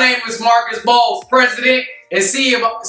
name is Marcus Boles, President and CEO of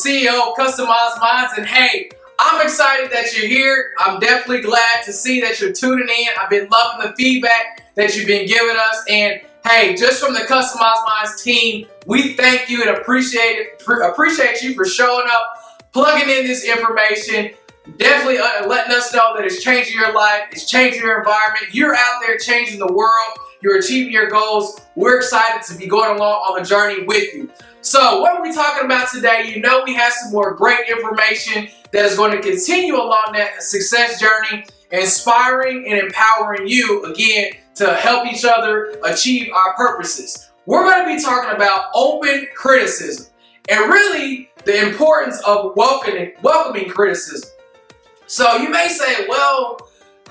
Customized Minds. And hey, I'm excited that you're here. I'm definitely glad to see that you're tuning in. I've been loving the feedback that you've been giving us. And hey, just from the Customized Minds team, we thank you and appreciate you for showing up, plugging in this information, definitely letting us know that it's changing your life, it's changing your environment. You're out there changing the world. You're achieving your goals. We're excited to be going along on the journey with you. So what are we talking about today? You know we have some more great information that is going to continue along that success journey, inspiring and empowering you, again, to help each other achieve our purposes. We're going to be talking about open criticism and really the importance of welcoming criticism. So you may say, well,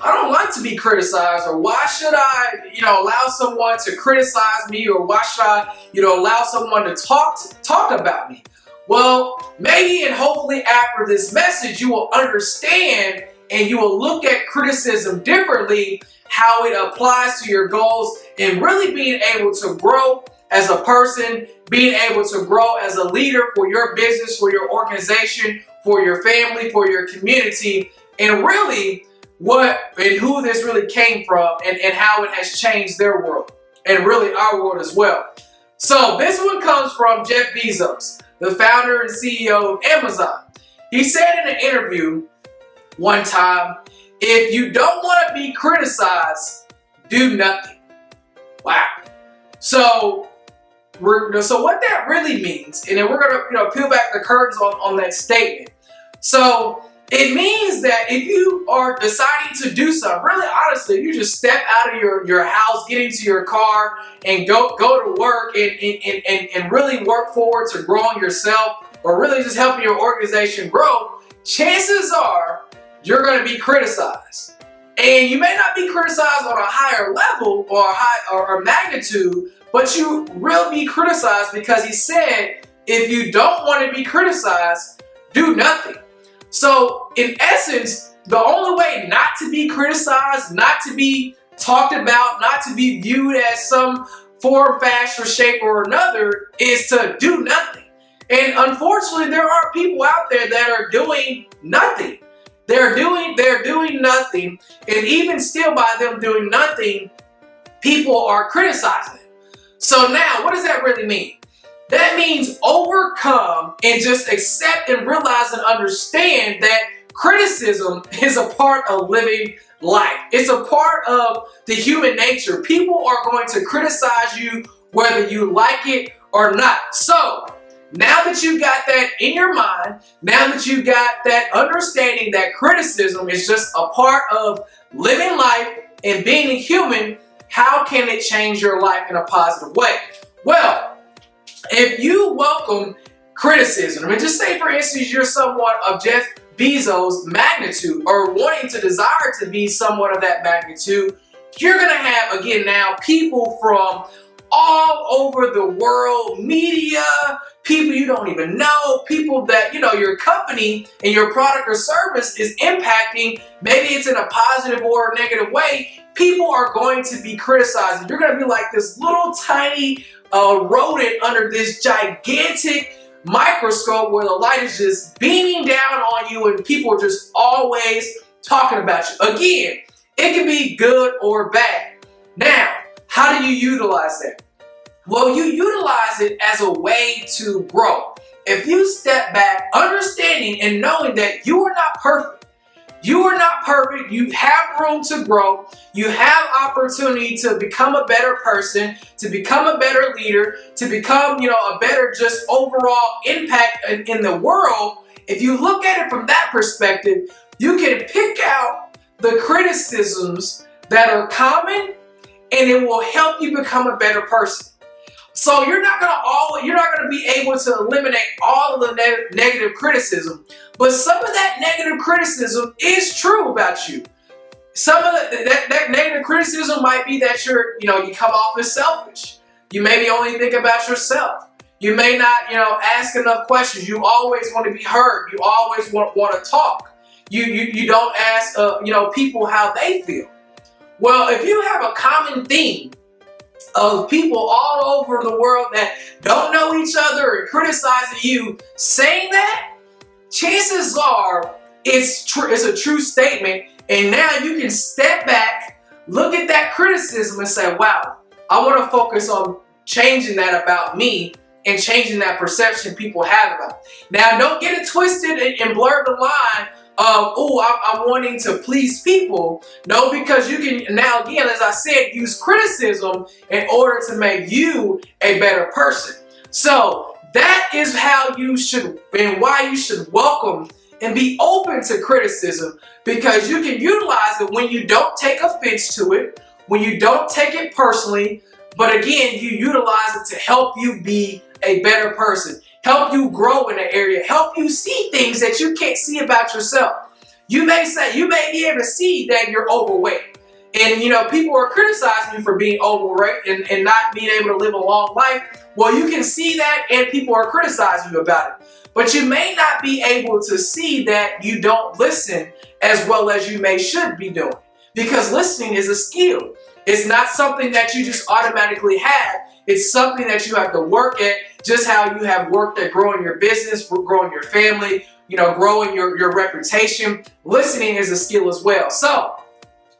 I don't like to be criticized, or why should I, allow someone to criticize me, or why should I, allow someone to talk about me? Well, maybe and hopefully after this message, you will understand and you will look at criticism differently, how it applies to your goals, and really being able to grow as a person, being able to grow as a leader for your business, for your organization, for your family, for your community, and really what and who this really came from and how it has changed their world and really our world as well. So this one comes from Jeff Bezos, the founder and CEO of Amazon. He said in an interview one time, if you don't want to be criticized, do nothing. Wow. So what that really means, and then we're going to peel back the curtains on that statement. So it means that if you are deciding to do something, really honestly, if you just step out of your house, get into your car, and go to work and really work forward to growing yourself, or really just helping your organization grow, chances are you're going to be criticized. And you may not be criticized on a higher level or magnitude, but you will be criticized because he said, if you don't want to be criticized, do nothing. So in essence, the only way not to be criticized, not to be talked about, not to be viewed as some form, fashion, or shape or another is to do nothing. And unfortunately, there are people out there that are doing nothing. They're doing nothing, and even still by them doing nothing, people are criticizing them. So now, what does that really mean? That means overcome and just accept and realize and understand that criticism is a part of living life. It's a part of the human nature. People are going to criticize you whether you like it or not. So now that you got that in your mind, now that you got that understanding that criticism is just a part of living life and being a human, how can it change your life in a positive way? Well, if you welcome criticism, and just say for instance you're someone of Jeff Bezos' magnitude or wanting to desire to be someone of that magnitude, you're going to have, again now, people from all over the world, media, people you don't even know, people that, your company and your product or service is impacting, maybe it's in a positive or a negative way, people are going to be criticizing. You're going to be like this little tiny rodent under this gigantic microscope where the light is just beaming down on you and people are just always talking about you. Again, it can be good or bad. Now, how do you utilize that? Well, you utilize it as a way to grow. If you step back, understanding and knowing that you are not perfect. You are not perfect. You have room to grow. You have opportunity to become a better person, to become a better leader, to become, a better just overall impact in the world. If you look at it from that perspective, you can pick out the criticisms that are common, and it will help you become a better person. So you're not gonna be able to eliminate all of the negative criticism, but some of that negative criticism is true about you. Some of that negative criticism might be that you come off as selfish. You maybe only think about yourself. You may not, ask enough questions. You always want to be heard. You always want to talk. You don't ask, people how they feel. Well, if you have a common theme of people all over the world that don't know each other and criticizing you, saying that, chances are it's a true statement. And now you can step back, look at that criticism and say, wow, I want to focus on changing that about me and changing that perception people have about it. Now, don't get it twisted and blur the line of, oh, I'm wanting to please people. No, because you can now, again, as I said, use criticism in order to make you a better person. So that is how you should and why you should welcome and be open to criticism, because you can utilize it when you don't take offense to it, when you don't take it personally, but again, you utilize it to help you be a better person, help you grow in an area, help you see things that you can't see about yourself. You may be able to see that you're overweight. And people are criticizing you for being overweight and not being able to live a long life. Well, you can see that and people are criticizing you about it. But you may not be able to see that you don't listen as well as you should be doing. Because listening is a skill. It's not something that you just automatically have. It's something that you have to work at, just how you have worked at growing your business, growing your family, growing your reputation. Listening is a skill as well. So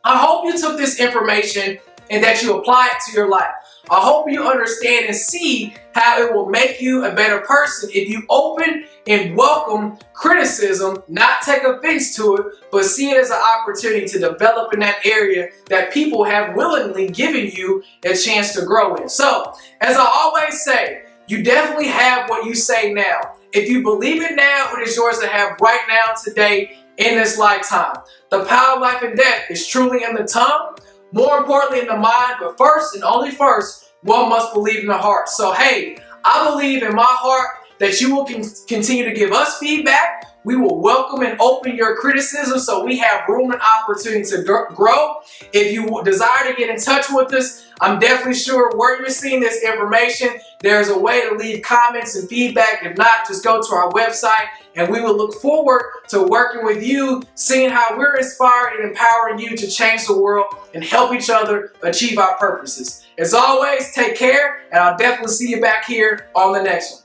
I hope you took this information and that you apply it to your life. I hope you understand and see how it will make you a better person if you open and welcome criticism, not take offense to it, but see it as an opportunity to develop in that area that people have willingly given you a chance to grow in. So, as I always say, you definitely have what you say now. If you believe it now, it is yours to have right now, today, in this lifetime. The power of life and death is truly in the tongue, more importantly in the mind, but first and only first, one must believe in the heart. So hey, I believe in my heart that you will continue to give us feedback. We will welcome and open your criticism so we have room and opportunity to grow. If you desire to get in touch with us, I'm definitely sure where you're seeing this information, there's a way to leave comments and feedback. If not, just go to our website and we will look forward to working with you, seeing how we're inspiring and empowering you to change the world and help each other achieve our purposes. As always, take care, and I'll definitely see you back here on the next one.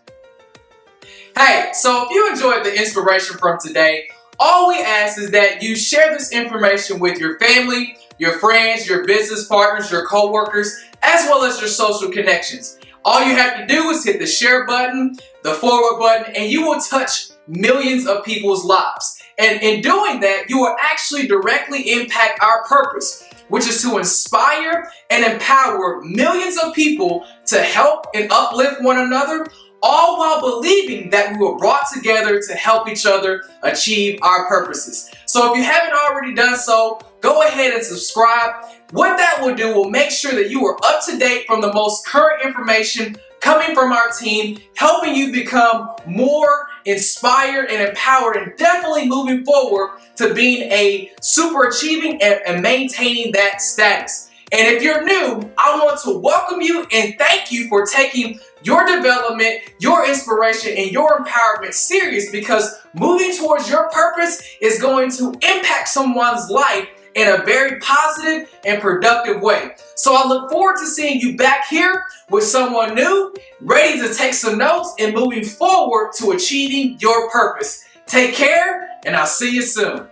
Hey, so if you enjoyed the inspiration from today, all we ask is that you share this information with your family, your friends, your business partners, your coworkers, as well as your social connections. All you have to do is hit the share button, the forward button, and you will touch millions of people's lives. And in doing that, you will actually directly impact our purpose, which is to inspire and empower millions of people to help and uplift one another, all while believing that we were brought together to help each other achieve our purposes. So if you haven't already done so, go ahead and subscribe. What that will do will make sure that you are up to date from the most current information coming from our team, helping you become more inspired and empowered, and definitely moving forward to being a super achieving and maintaining that status. And if you're new, I want to welcome you and thank you for taking your development, your inspiration, and your empowerment serious, because moving towards your purpose is going to impact someone's life in a very positive and productive way. So I look forward to seeing you back here with someone new, ready to take some notes and moving forward to achieving your purpose. Take care, and I'll see you soon.